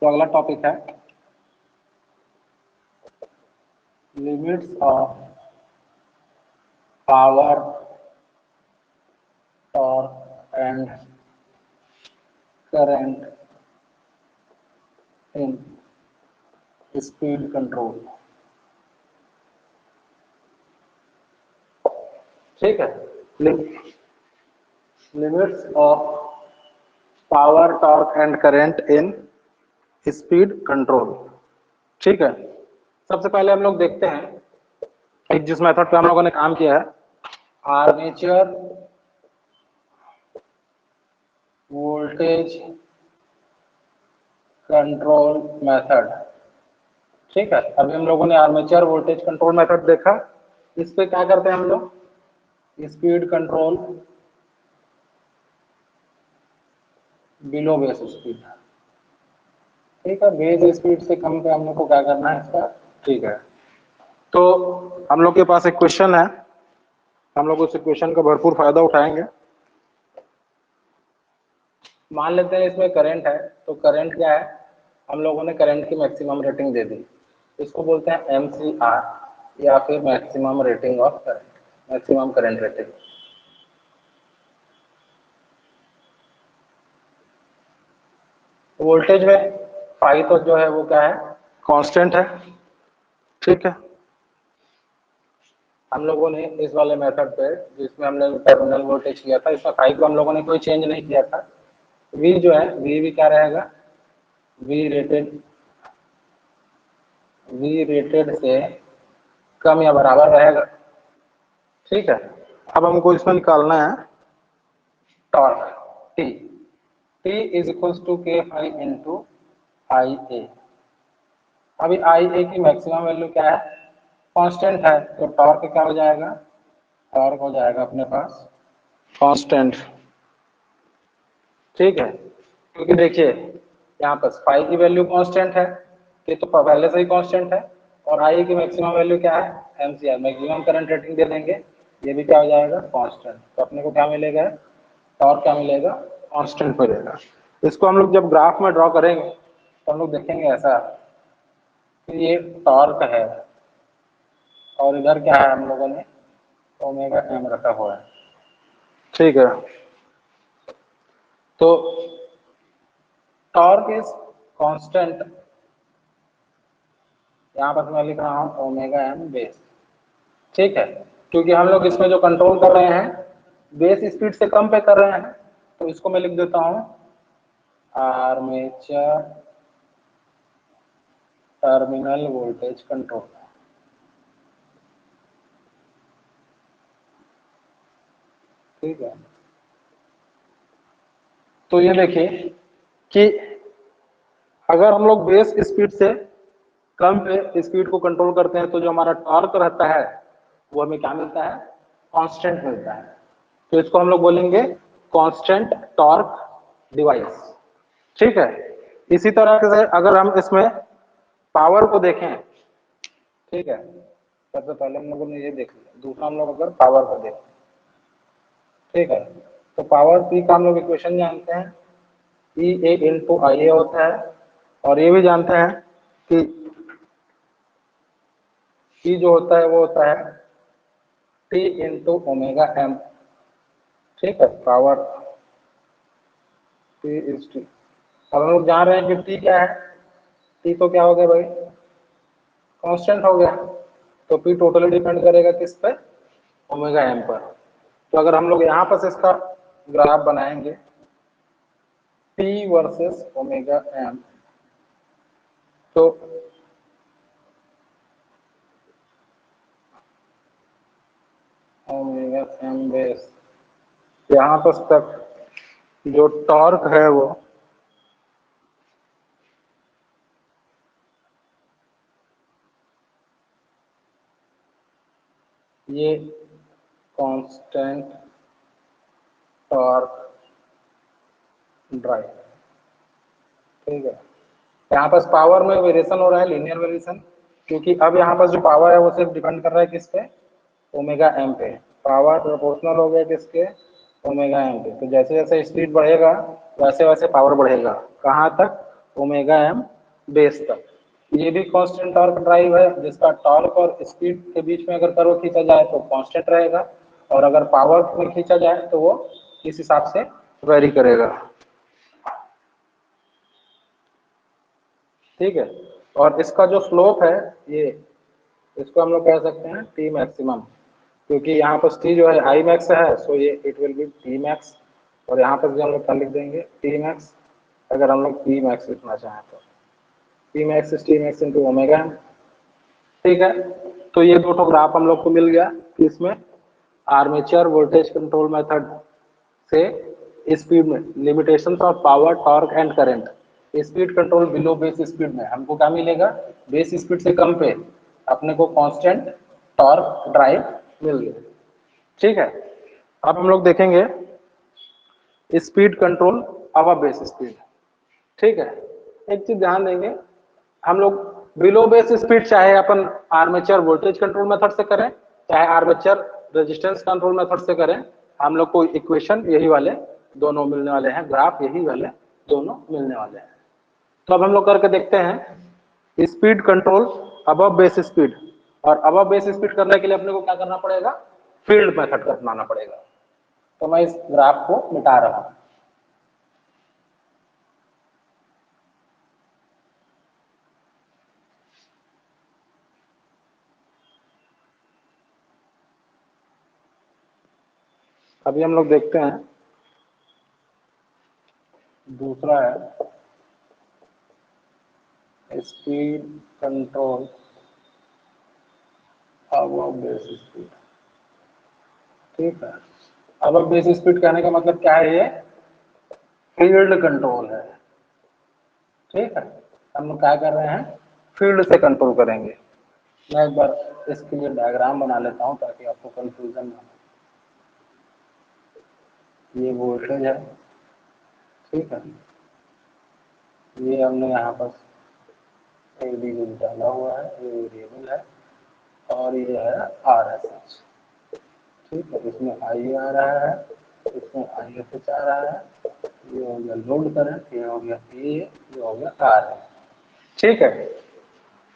तो अगला टॉपिक है limits of power torque and current in speed control, ठीक है। Limits of power torque and current in speed control, ठीक है। सबसे पहले हम लोग देखते हैं एक जिस मेथड पे हम लोगों ने काम किया है, आर्मेचर वोल्टेज कंट्रोल मेथड, ठीक है। अभी हम लोगों ने आर्मेचर वोल्टेज कंट्रोल मेथड देखा। इस पे क्या करते हैं हम लोग, speed control below base speed, ठीक है। बेस स्पीड से कम पे हम लोग को क्या करना है इसका, ठीक है। तो हम लोग के पास एक क्वेश्चन है, हम लोग उस क्वेश्चन का भरपूर फायदा उठाएंगे। मान लेते हैं इसमें करंट है, तो करंट क्या है, हम लोगों ने करंट की मैक्सिमम रेटिंग दे दी, इसको बोलते हैं MCR या फिर maximum rating of current, maximum current rating. Voltage में फाई तो जो है वो क्या है, कांस्टेंट है, ठीक है। हम लोगों ने इस वाले मेथड पे जिसमें हमने टर्मिनल वोल्टेज किया था, इसमें फाई को हम लोगों ने कोई चेंज नहीं किया था। वी जो है वी भी क्या रहेगा, वी रेटेड से कम या बराबर रहेगा, ठीक है। अब हमको इसमें निकालना है torque T, T is equal to K phi into I A. अभी आई ए की मैक्सिमम वैल्यू क्या है, कांस्टेंट है, तो टॉर्क क्या हो जाएगा, टॉर्क हो जाएगा अपने पास कांस्टेंट, ठीक है। क्योंकि देखिए यहाँ पर फाई की वैल्यू कांस्टेंट है, ये तो पहले से ही कांस्टेंट है, और आई की मैक्सिमम वैल्यू क्या है, एमसीआर मैक्सिमम करंट रेटिंग दे देंगे, ये भी क्या हो जाएगा कांस्टेंट। तो अपने को क्या मिलेगा, टॉर्क क्या मिलेगा, कांस्टेंट मिलेगा। इसको हम लोग जब ग्राफ में ड्रॉ करेंगे तो हम लोग देखेंगे ऐसा कि ये टॉर्क है और इधर क्या है, हम लोगों ने ओमेगा एम रखा हुआ है, ठीक है। तो टॉर्क इज कांस्टेंट, यहाँ पर मैं लिख रहा हूँ ओमेगा एम बेस, ठीक है। क्योंकि हम लोग इसमें जो कंट्रोल कर रहे हैं बेस स्पीड से कम पे कर रहे हैं, तो इसको मैं लिख देता हूँ आर्मेचर टर्मिनल वोल्टेज कंट्रोल, ठीक है। तो ये देखिए कि अगर हम लोग बेस स्पीड से कम पे स्पीड को कंट्रोल करते हैं तो जो हमारा टॉर्क रहता है वो हमें क्या मिलता है, कांस्टेंट मिलता है। तो इसको हम लोग बोलेंगे कांस्टेंट टॉर्क डिवाइस। ठीक है, इसी तरह से अगर हम इसमें पावर को देखें, ठीक है, सबसे पहले हम लोगों ने ये देख लिया, दूसरा हम लोग अगर पावर को देखें, ठीक है, तो पावर पी का हम लोग इक्वेशन जानते हैं, ई ए इंटू आई ए होता है, और ये भी जानते हैं कि ई जो होता है वो होता है टी इंटू ओमेगा एम। ठीक है, पावर टी इज टी। अब हम लोग जान रहे हैं कि टी क्या है, टी तो क्या हो गया भाई, कांस्टेंट हो गया। तो पी टोटली डिपेंड करेगा किस पे, ओमेगा एम पर। तो अगर हम लोग यहाँ पर इसका ग्राफ बनाएंगे टी वर्सेस ओमेगा एम, तो ओमेगा एम बेस यहाँ पर तक जो टॉर्क है वो ये कांस्टेंट टॉर्क ड्राइव, ठीक है। यहाँ पर पावर में वेरिएशन हो रहा है, लीनियर वेरिएशन, क्योंकि अब यहाँ पर जो पावर है वो सिर्फ डिपेंड कर रहा है किस पे, ओमेगा एम पे। पावर प्रोपोर्शनल हो गया किसके, ओमेगा एम पे। तो जैसे जैसे स्पीड बढ़ेगा वैसे वैसे पावर बढ़ेगा, कहाँ तक, ओमेगा एम बेस तक। ये भी कांस्टेंट टॉर्क ड्राइव है, जिसका टॉर्क और स्पीड के बीच में अगर कर्व खींचा जाए तो कांस्टेंट रहेगा, और अगर पावर में खींचा जाए तो वो इस हिसाब से वेरी करेगा। ठीक है, और इसका जो स्लोप है ये, इसको हम लोग कह सकते हैं टी मैक्सिमम, क्योंकि यहाँ पर टी जो है आई मैक्स है, सो ये it will be T max. और यहाँ पर जो हम लोग क्या लिख देंगे, टी मैक्स, अगर हम लोग टी मैक्स लिखना चाहें तो T max is T max into omega. ठीक है, तो ये दो ग्राफ हम लोग को मिल गया कि इसमें आर्मेचर वोल्टेज कंट्रोल मेथड से स्पीड में limitations of power torque and current, speed control below base speed में हमको क्या मिलेगा, बेस स्पीड से कम पे अपने को कांस्टेंट टॉर्क ड्राइव मिल गया। ठीक है, अब हम लोग देखेंगे speed control above base speed. ठीक है, एक चीज ध्यान देंगे, हम लोग बिलो बेस स्पीड चाहे अपन आर्मेचर वोल्टेज कंट्रोल मेथड से करें, चाहे आर्मेचर रेजिस्टेंस कंट्रोल मेथड से करें, हम लोग को इक्वेशन यही वाले दोनों मिलने वाले हैं, ग्राफ यही वाले दोनों मिलने वाले हैं। तो अब हम लोग करके देखते हैं speed control above base speed, और अबव बेस स्पीड करने के लिए अपने को क्या करना पड़ेगा, फील्ड मेथड का अपनाना पड़ेगा। तो मैं इस ग्राफ को मिटा रहा हूं। अभी हम लोग देखते हैं दूसरा है speed control above base speed. ठीक है, अबव बेस स्पीड कहने का मतलब क्या है, ये फील्ड कंट्रोल है। ठीक है, हम लोग क्या कर रहे हैं, फील्ड से कंट्रोल करेंगे। मैं एक बार इसके लिए डायग्राम बना लेता हूं ताकि आपको कंफ्यूजन ना हो। ये वोल्टेज है, ठीक है, ये हमने यहाँ पर एक वेरिएबल डाला हुआ है, ये वेरिएबल है, और ये है आर एस एच। ठीक है, इसमें आई आ रहा है, इसमें आई एस एच आ रहा है, ये हो गया लोड करंट, ये हो गया ये हो गया आर है। ठीक है,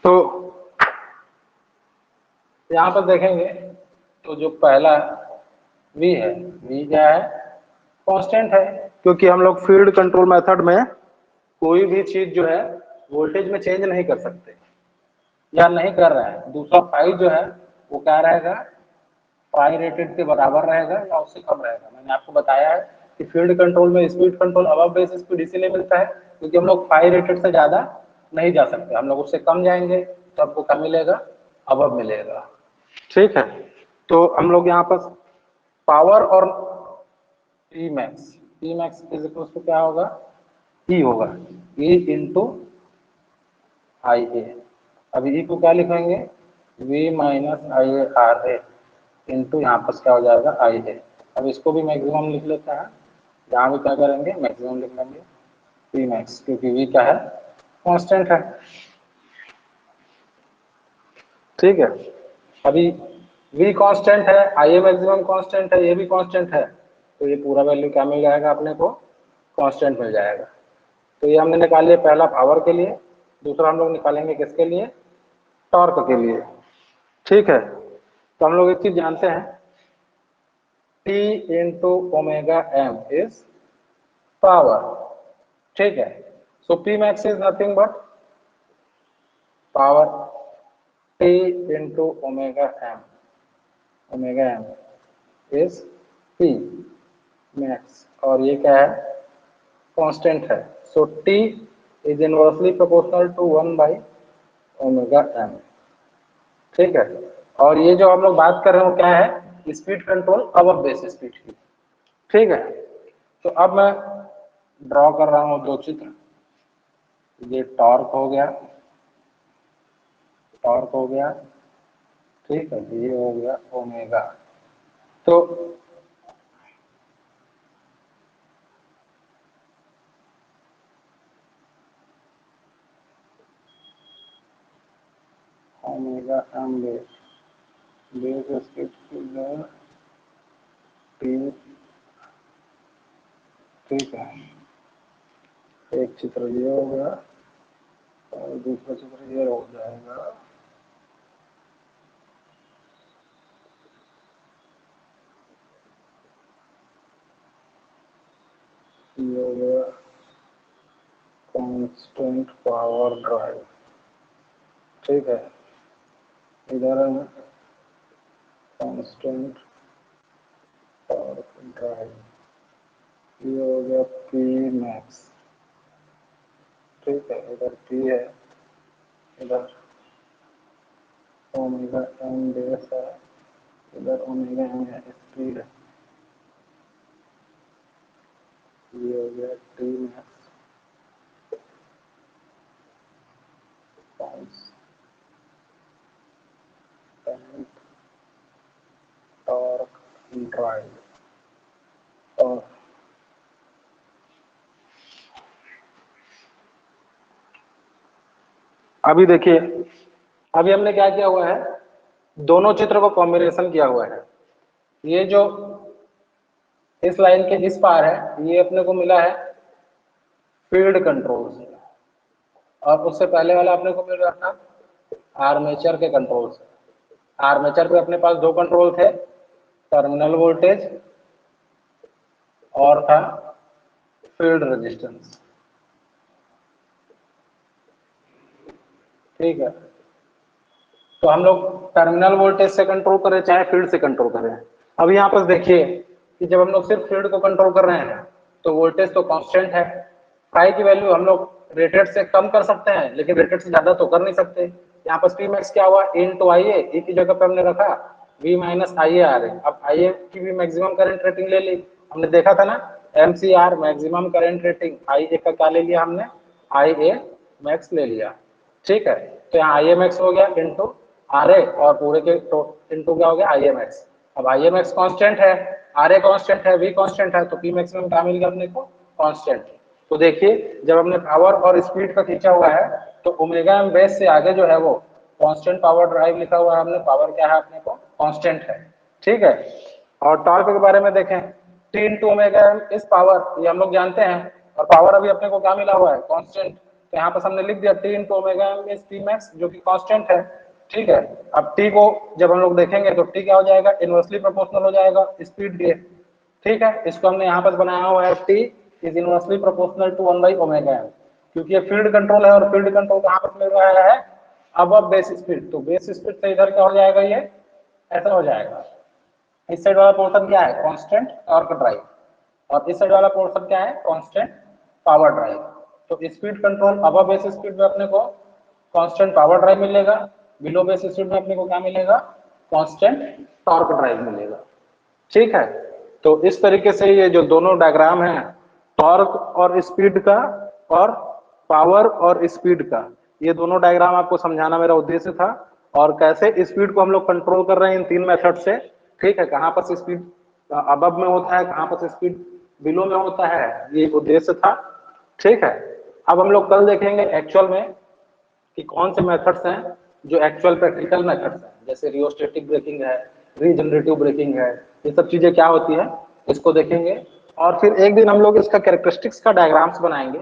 तो यहाँ पर देखेंगे तो जो पहला V है, V क्या है, कांस्टेंट है, क्योंकि हम लोग फील्ड कंट्रोल मेथड में कोई भी चीज जो है वोल्टेज में चेंज नहीं कर सकते या नहीं कर रहा है। दूसरा फाई जो है वो क्या रहेगा, फाई रेटेड के बराबर रहेगा या उससे कम रहेगा। मैंने आपको बताया है कि फील्ड कंट्रोल में speed control above base speed इसीलिए मिलता है क्योंकि हम लोग फाई रेटेड से ज्यादा नहीं जा सकते, हम लोग उससे कम जाएंगे तो आपको क्या मिलेगा, अबव मिलेगा। ठीक है, तो हम लोग यहाँ पर पावर और T max is equal to क्या होगा, ई होगा, ई इंटू आई ए। अभी ई को क्या लिखेंगे, V minus I A R A. Into यहाँ पर क्या हो जाएगा आई है। अब इसको भी मैक्सिमम लिख लेते हैं, यहाँ भी क्या करेंगे मैक्सिमम लिख लेंगे पी मैक्स, क्योंकि वी क्या है कांस्टेंट है। ठीक है, अभी वी कांस्टेंट है, आई ए मैक्सिमम कांस्टेंट है, ये भी कांस्टेंट है, तो ये पूरा वैल्यू क्या मिल जाएगा अपने को कांस्टेंट मिल जाएगा। तो ये हमने निकाल लिया पहला पावर के लिए, दूसरा हम लोग निकालेंगे किसके लिए टॉर्क के लिए। ठीक है, तो हम लोग एक चीज जानते हैं T into omega M is power. ठीक है, so P max is nothing but power T into omega M is P max, और ये क्या है कांस्टेंट है। So T is inversely proportional to 1 by omega M. ठीक है, और ये जो हम लोग बात कर रहे हैं वो क्या है speed control above base speed की। ठीक है, तो अब मैं ड्रॉ कर रहा हूं दो चित्र, ये टॉर्क हो गया, ठीक है, ये हो गया ओमेगा। तो omega M base speed T. ठीक है, एक चित्र ये हो गया और दूसरा चित्र ये हो जाएगा। ये हो गया कांस्टेंट पावर ड्राइव। ठीक है, इधर है कांस्टेंट पावर ड्राइव, ये हो गया पी मैक्स। ठीक है, इधर पी है, इधर ओमेगा एम बेस है, इधर ओमेगा एम है स्पीड है, ये हो गया टी मैक्स टॉर्क ड्राइव। और अभी देखिए, अभी हमने क्या किया हुआ है दोनों चित्र को कॉम्बिनेशन किया हुआ है। ये जो इस लाइन के इस पार है ये अपने को मिला है फील्ड कंट्रोल से, और उससे पहले वाला अपने को मिल रहा था आर्मेचर के कंट्रोल से। आर्मेचर पे अपने पास दो कंट्रोल थे, टर्मिनल वोल्टेज और था फील्ड रेजिस्टेंस। ठीक है, तो हम लोग टर्मिनल वोल्टेज से कंट्रोल करें चाहे फील्ड से कंट्रोल करें। अब यहाँ पर देखिए कि जब हम लोग सिर्फ फील्ड को कंट्रोल कर रहे हैं तो वोल्टेज तो कांस्टेंट है, फाई की वैल्यू हम लोग रेटेड से कम कर सकते हैं लेकिन रेटेड से ज्यादा तो कर नहीं सकते। यहाँ पर पी मैक्स क्या हुआ इन टू आई ए की जगह पे हमने रखा V minus I A R A. अब आई ए की भी मैक्सिमम करंट रेटिंग ले ली, हमने देखा था ना M C R maximum current rating, I A का क्या ले लिया हमने आई ए मैक्स ले लिया। ठीक है, तो यहाँ आई एम एक्स हो गया इंटू आर ए और पूरे के इंटू क्या हो गया आई एम एक्स। अब आई एम एक्स कॉन्स्टेंट है, आर ए कॉन्स्टेंट है, वी कॉन्स्टेंट है, तो पी मैक्सिमम क्या मिल गया अपने को कॉन्स्टेंट। तो देखिए जब हमने पावर और स्पीड का खींचा हुआ है तो ओमेगा एम बेस से आगे जो है वो कांस्टेंट पावर ड्राइव लिखा हुआ है हमने, पावर क्या है अपने को कांस्टेंट है। ठीक है, और टॉर्क के बारे में देखें टी इंटू ओमेगा एम इस पावर, ये हम लोग जानते हैं, और पावर अभी अपने को क्या मिला हुआ है कांस्टेंट, तो यहाँ पर हमने लिख दिया T into omega M is T max जो कि कांस्टेंट है। ठीक है, अब टी को जब हम लोग देखेंगे तो टी क्या हो जाएगा इनवर्सली प्रोपोर्शनल हो जाएगा स्पीड के। ठीक है, इसको हमने यहाँ पर बनाया हुआ है T is inversely proportional to 1 by omega M, क्योंकि ये फील्ड कंट्रोल है और फील्ड कंट्रोल कहाँ पर मिल रहा है अब बेस स्पीड, तो बेस स्पीड से इधर क्या हो जाएगा ये ऐसा हो जाएगा। इस साइड वाला पोर्शन क्या है कांस्टेंट टॉर्क ड्राइव और इस साइड वाला पोर्शन क्या है कांस्टेंट पावर ड्राइव। तो स्पीड कंट्रोल अब बेस स्पीड में अपने को कांस्टेंट पावर ड्राइव मिलेगा, बिलो बेस स्पीड में अपने को क्या मिलेगा कांस्टेंट टॉर्क ड्राइव मिलेगा। ठीक है, तो इस तरीके से ये जो दोनों डायग्राम है टॉर्क और स्पीड का और पावर और स्पीड का, ये दोनों डायग्राम आपको समझाना मेरा उद्देश्य था। और कैसे स्पीड को हम लोग कंट्रोल कर रहे हैं इन तीन मेथड से, ठीक है, कहाँ पर से स्पीड अबव में होता है, कहाँ पर से स्पीड बिलो में होता है, ये उद्देश्य था। ठीक है, अब हम लोग कल देखेंगे एक्चुअल में कि कौन से मेथड्स हैं जो एक्चुअल प्रैक्टिकल मेथड्स हैं, जैसे रियोस्टेटिक ब्रेकिंग है, रीजनरेटिव ब्रेकिंग है, ये सब चीजें क्या होती है इसको देखेंगे। और फिर एक दिन हम लोग इसका कैरेक्टरिस्टिक्स का डायग्राम्स बनाएंगे,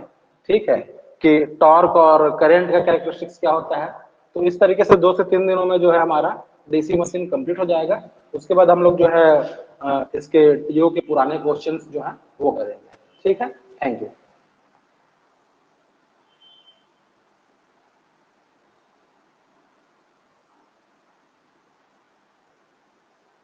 ठीक है, कि टॉर्क और करंट का कैरेक्टरिस्टिक्स क्या होता है। तो इस तरीके से 2 से 3 दिनों में जो है हमारा डीसी मशीन कंप्लीट हो जाएगा। उसके बाद हम लोग जो है इसके टीओ के पुराने क्वेश्चंस जो है वो करेंगे। ठीक है, थैंक यू।